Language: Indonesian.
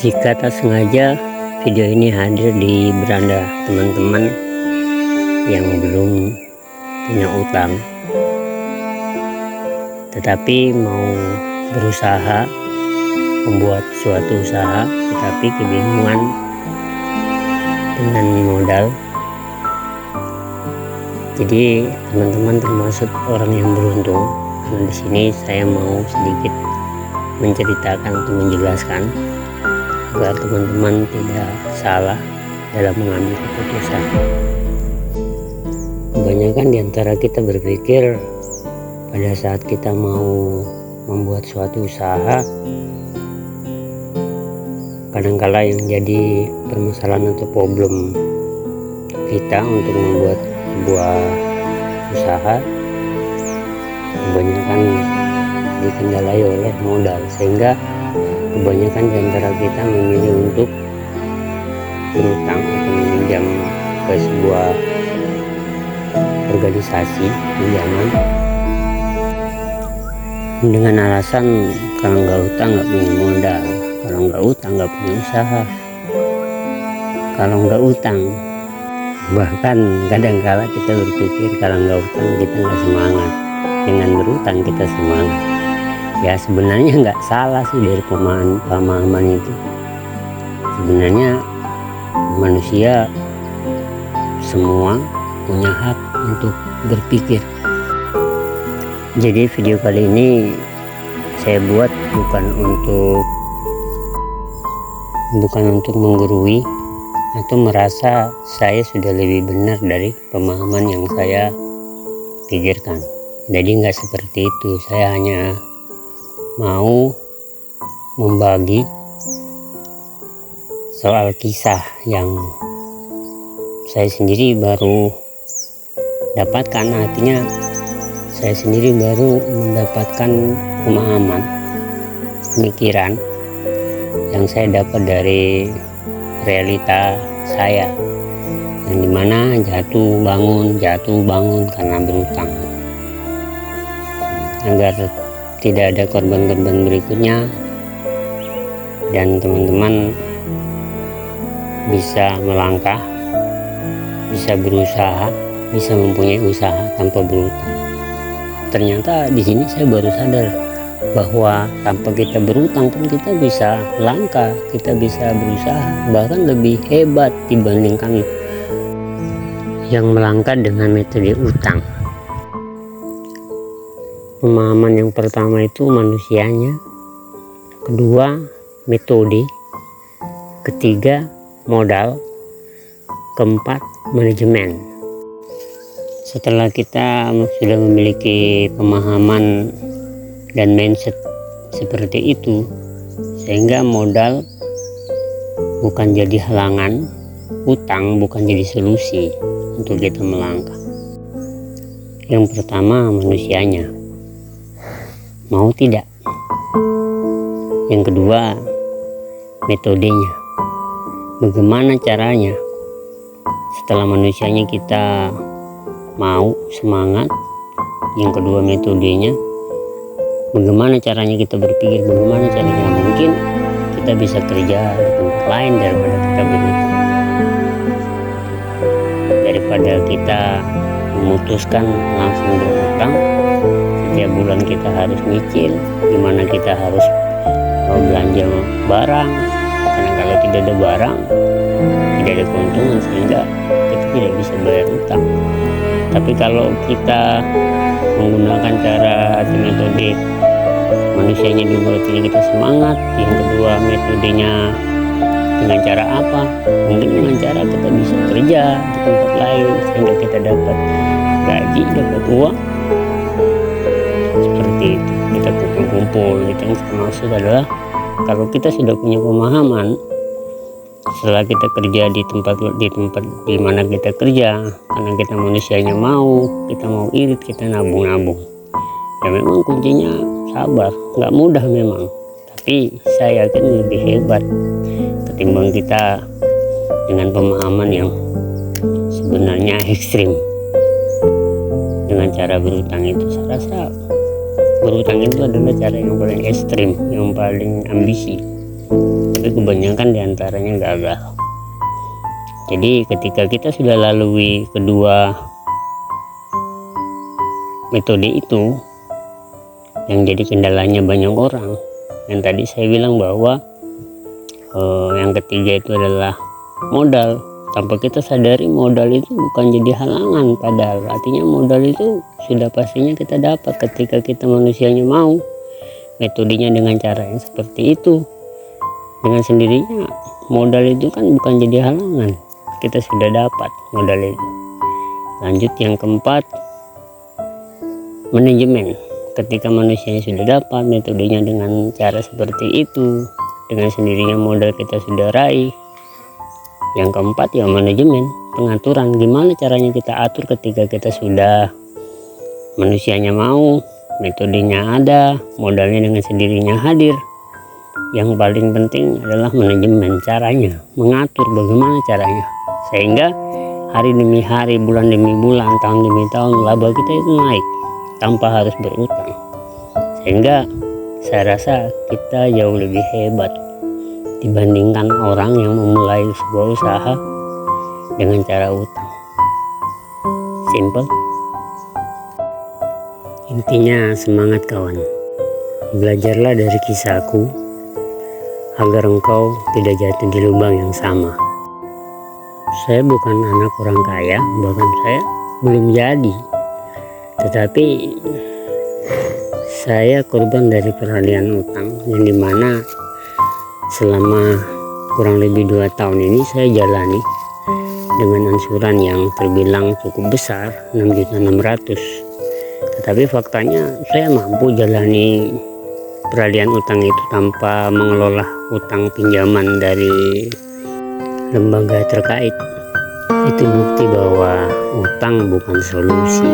Jika tak sengaja video ini hadir di beranda teman-teman yang belum punya utang tetapi mau berusaha membuat suatu usaha tetapi kebingungan dengan modal. Jadi teman-teman termasuk orang yang beruntung, karena di sini saya mau sedikit menceritakan atau menjelaskan agar teman-teman tidak salah dalam mengambil keputusan. Kebanyakan diantara kita berpikir pada saat kita mau membuat suatu usaha, kadangkala yang jadi permasalahan atau problem kita untuk membuat sebuah usaha kebanyakan dikendalai oleh modal, sehingga kebanyakan di antara kita memilih untuk berutang atau meminjam ke sebuah organisasi pinjaman dengan alasan kalau nggak utang nggak punya modal, kalau nggak utang nggak punya usaha, kalau nggak utang bahkan kadang-kala kita berpikir kalau nggak utang kita nggak semangat, dengan berutang kita semangat. Ya sebenarnya nggak salah sih dari pemahaman itu. Sebenarnya manusia semua punya hak untuk berpikir. Jadi video kali ini saya buat bukan untuk menggurui atau merasa saya sudah lebih benar dari pemahaman yang saya pikirkan. Jadi nggak seperti itu. Saya hanya mau membagi soal kisah yang saya sendiri baru dapatkan, artinya saya sendiri baru mendapatkan pemahaman, pemikiran yang saya dapat dari realita saya, yang dimana jatuh bangun karena berutang. Agar tidak ada korban-korban berikutnya dan teman-teman bisa melangkah, bisa berusaha, bisa mempunyai usaha tanpa berutang. Ternyata di sini saya baru sadar bahwa tanpa kita berutang pun kita bisa melangkah, kita bisa berusaha, bahkan lebih hebat dibandingkan yang melangkah dengan metode utang. Pemahaman yang pertama itu manusianya, kedua metode, ketiga modal, keempat manajemen. Setelah kita sudah memiliki pemahaman dan mindset seperti itu, sehingga modal bukan jadi halangan, utang bukan jadi solusi untuk kita melangkah. Yang pertama manusianya, mau tidak. Yang kedua metodenya, bagaimana caranya. Setelah manusianya kita mau, semangat. Yang kedua metodenya, bagaimana caranya kita berpikir, bagaimana caranya mungkin kita bisa kerja di tempat lain daripada kita berutang, daripada kita memutuskan langsung berutang. Setiap bulan kita harus nyicil, gimana kita harus belanja barang, karena kalau tidak ada barang tidak ada keuntungan, sehingga kita tidak bisa bayar utang. Tapi kalau kita menggunakan cara atau metode manusianya dulu, artinya kita semangat. Yang kedua metodenya dengan cara apa? Mungkin dengan cara kita bisa kerja di tempat lain sehingga kita dapat gaji, dapat uang. Seperti itu kita kumpul-kumpul. Itu yang saya maksud adalah kalau kita sudah punya pemahaman, setelah kita kerja di tempat di mana kita kerja, karena kita manusianya kita mau irit, kita nabung. Ya memang kuncinya sabar, nggak mudah memang, tapi saya yakin lebih hebat ketimbang kita dengan pemahaman yang sebenarnya ekstrim dengan cara berutang itu. Saya rasa berutang itu adalah cara yang paling ekstrim, yang paling ambisi. tapi kebanyakan diantaranya gagal. Jadi ketika kita sudah lalui kedua metode itu, yang jadi kendalanya banyak orang, yang tadi saya bilang bahwa yang ketiga itu adalah modal. Tanpa kita sadari modal itu bukan jadi halangan, padahal artinya modal itu sudah pastinya kita dapat ketika kita manusianya mau. Metodenya dengan cara yang seperti itu, dengan sendirinya modal itu kan bukan jadi halangan, kita sudah dapat modal itu. Lanjut yang keempat, manajemen. Ketika manusianya sudah dapat metodenya dengan cara seperti itu, dengan sendirinya modal kita sudah raih. Yang keempat ya manajemen, pengaturan. Gimana caranya kita atur ketika kita sudah manusianya mau, metodenya ada, modalnya dengan sendirinya hadir. Yang paling penting adalah manajemen, caranya, mengatur bagaimana caranya, sehingga hari demi hari, bulan demi bulan, tahun demi tahun laba kita itu naik tanpa harus berutang. Sehingga saya rasa kita jauh lebih hebat dibandingkan orang yang memulai sebuah usaha dengan cara utang. Simple. Intinya semangat kawan, belajarlah dari kisahku agar engkau tidak jatuh di lubang yang sama. Saya bukan anak orang kaya, bahkan saya belum jadi, tetapi saya korban dari peralihan utang, yang dimana selama kurang lebih 2 tahun ini saya jalani dengan angsuran yang terbilang cukup besar, 6.600.000. Tetapi faktanya saya mampu jalani peralihan utang itu tanpa mengelola utang pinjaman dari lembaga terkait. Itu bukti bahwa utang bukan solusi.